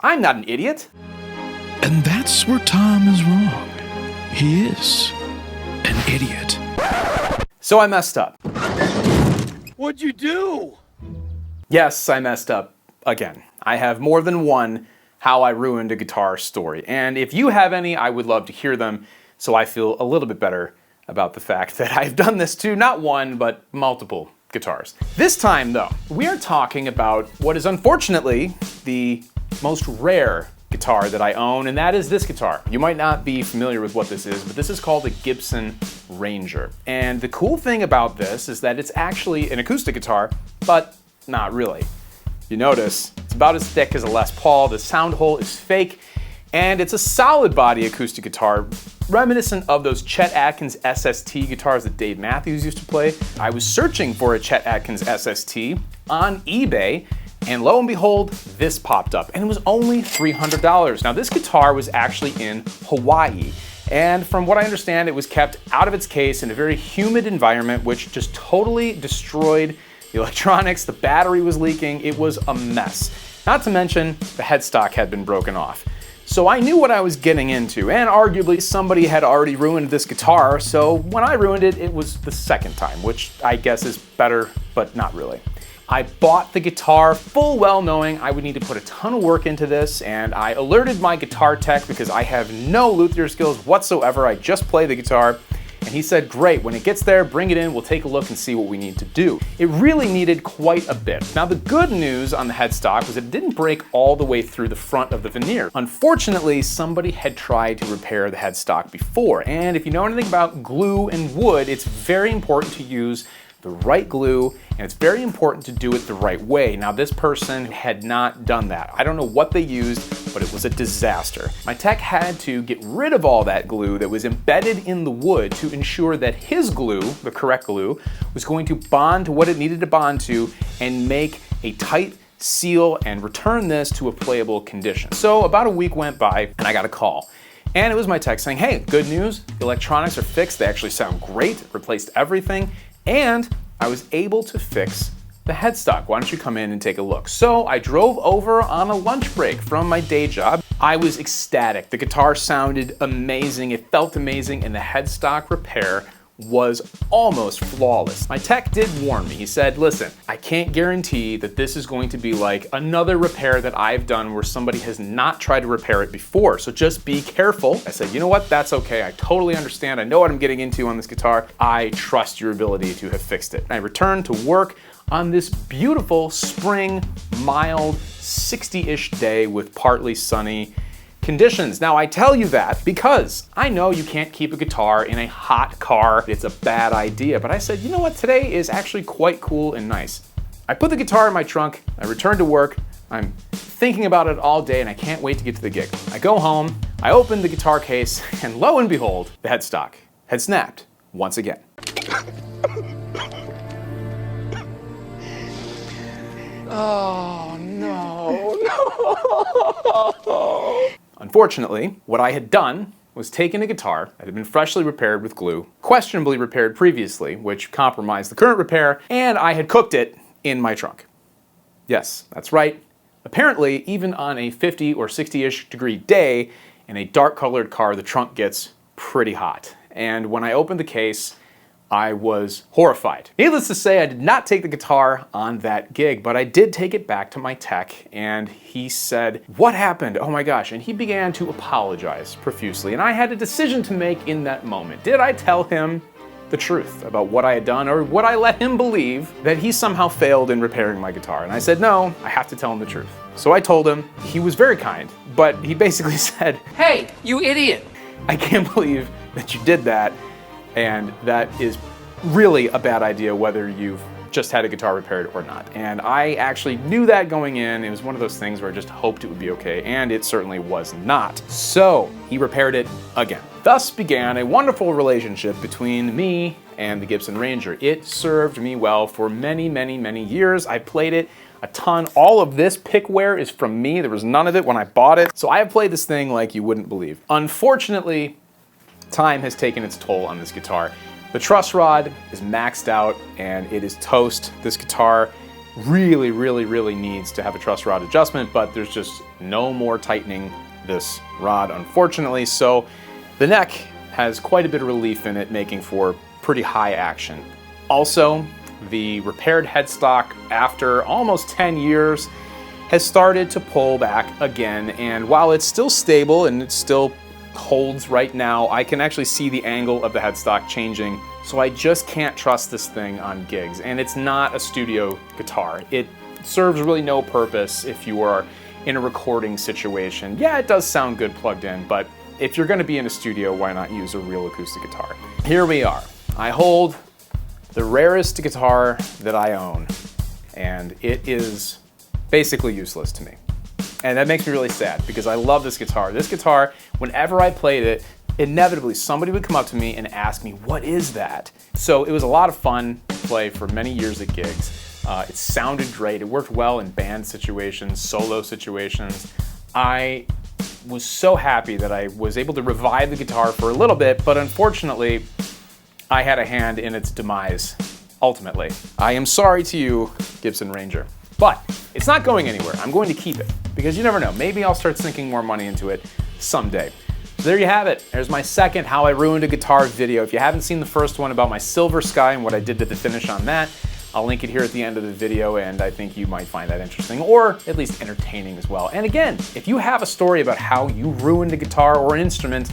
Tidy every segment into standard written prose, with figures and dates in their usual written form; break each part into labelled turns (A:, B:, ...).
A: I'm not an idiot.
B: And that's where Tom is wrong. He is an idiot.
A: So I messed up.
C: What'd you do?
A: Yes, I messed up again. I have more than one how I ruined a guitar story. And if you have any, I would love to hear them so I feel a little bit better about the fact that I've done this to not one, but multiple guitars. This time, though, we are talking about what is unfortunately the most rare guitar that I own, and that is this guitar. You might not be familiar with what this is, but this is called a Gibson Ranger. And the cool thing about this is that it's actually an acoustic guitar, but not really. You notice it's about as thick as a Les Paul, the sound hole is fake, and it's a solid body acoustic guitar, reminiscent of those Chet Atkins SST guitars that Dave Matthews used to play. I was searching for a Chet Atkins SST on eBay, and lo and behold, this popped up, and it was only $300. Now, this guitar was actually in Hawaii, and from what I understand, it was kept out of its case in a very humid environment, which just totally destroyed the electronics. The battery was leaking. It was a mess. Not to mention, the headstock had been broken off. So I knew what I was getting into, and arguably somebody had already ruined this guitar, so when I ruined it, it was the second time, which I guess is better, but not really. I bought the guitar full well knowing I would need to put a ton of work into this, and I alerted my guitar tech because I have no luthier skills whatsoever. I just play the guitar. And he said, great, when it gets there, bring it in, we'll take a look and see what we need to do. It really needed quite a bit. Now, the good news on the headstock was it didn't break all the way through the front of the veneer. Unfortunately, somebody had tried to repair the headstock before, and if you know anything about glue and wood, it's very important to use the right glue, and it's very important to do it the right way. Now, this person had not done that. I don't know what they used, but it was a disaster. My tech had to get rid of all that glue that was embedded in the wood to ensure that his glue, the correct glue, was going to bond to what it needed to bond to and make a tight seal and return this to a playable condition. So about a week went by and I got a call. And it was my tech saying, hey, good news, the electronics are fixed, they actually sound great, replaced everything, and I was able to fix the headstock. Why don't you come in and take a look? So I drove over on a lunch break from my day job. I was ecstatic. The guitar sounded amazing, it felt amazing, and the headstock repair was almost flawless. My tech did warn me. He said, listen, I can't guarantee that this is going to be like another repair that I've done where somebody has not tried to repair it before, so just be careful. I said, you know what, that's okay. I totally understand. I know what I'm getting into on this guitar. I trust your ability to have fixed it. I returned to work on this beautiful spring, mild, 60-ish day with partly sunny conditions. Now, I tell you that because I know you can't keep a guitar in a hot car. It's a bad idea, but I said, you know what, today is actually quite cool and nice. I put the guitar in my trunk, I returned to work, I'm thinking about it all day and I can't wait to get to the gig. I go home, I open the guitar case, and lo and behold, the headstock had snapped once again.
C: Oh, no.
A: Unfortunately, what I had done was taken a guitar that had been freshly repaired with glue, questionably repaired previously, which compromised the current repair, and I had cooked it in my trunk. Yes, that's right. Apparently, even on a 50 or 60-ish degree day in a dark colored car, the trunk gets pretty hot. And when I opened the case, I was horrified. Needless to say, I did not take the guitar on that gig, but I did take it back to my tech, and he said, what happened? Oh my gosh. And he began to apologize profusely, and I had a decision to make in that moment. Did I tell him the truth about what I had done, or would I let him believe that he somehow failed in repairing my guitar? And I said, no, I have to tell him the truth. So I told him. He was very kind, but he basically said, hey, you idiot. I can't believe that you did that. And that is really a bad idea whether you've just had a guitar repaired or not. And I actually knew that going in. It was one of those things where I just hoped it would be okay, and it certainly was not. So he repaired it again. Thus began a wonderful relationship between me and the Gibson Ranger. It served me well for many, many, many years. I played it a ton. All of this pickwear is from me. There was none of it when I bought it. So I have played this thing like you wouldn't believe. Unfortunately, time has taken its toll on this guitar. The truss rod is maxed out and it is toast. This guitar really, really, really needs to have a truss rod adjustment, but there's just no more tightening this rod, unfortunately. So the neck has quite a bit of relief in it, making for pretty high action. Also, the repaired headstock, after almost 10 years, has started to pull back again. And while it's still stable and it still holds right now, I can actually see the angle of the headstock changing. So I just can't trust this thing on gigs. And it's not a studio guitar. It serves really no purpose if you are in a recording situation. Yeah, it does sound good plugged in, but if you're gonna be in a studio, why not use a real acoustic guitar? Here we are. I hold the rarest guitar that I own, and it is basically useless to me. And that makes me really sad because I love this guitar. This guitar, whenever I played it, inevitably somebody would come up to me and ask me, what is that? So it was a lot of fun to play for many years at gigs. It sounded great. It worked well in band situations, solo situations. I was so happy that I was able to revive the guitar for a little bit, but unfortunately, I had a hand in its demise, ultimately. I am sorry to you, Gibson Ranger, but it's not going anywhere. I'm going to keep it because you never know. Maybe I'll start sinking more money into it someday. So there you have it. There's my second How I Ruined a Guitar video. If you haven't seen the first one about my Silver Sky and what I did to the finish on that, I'll link it here at the end of the video, and I think you might find that interesting, or at least entertaining as well. And again, if you have a story about how you ruined a guitar or an instrument,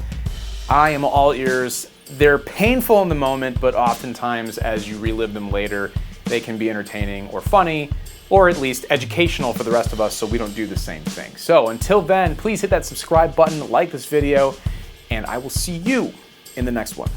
A: I am all ears. They're painful in the moment, but oftentimes as you relive them later, they can be entertaining or funny, or at least educational for the rest of us so we don't do the same thing. So until then, please hit that subscribe button, like this video, and I will see you in the next one.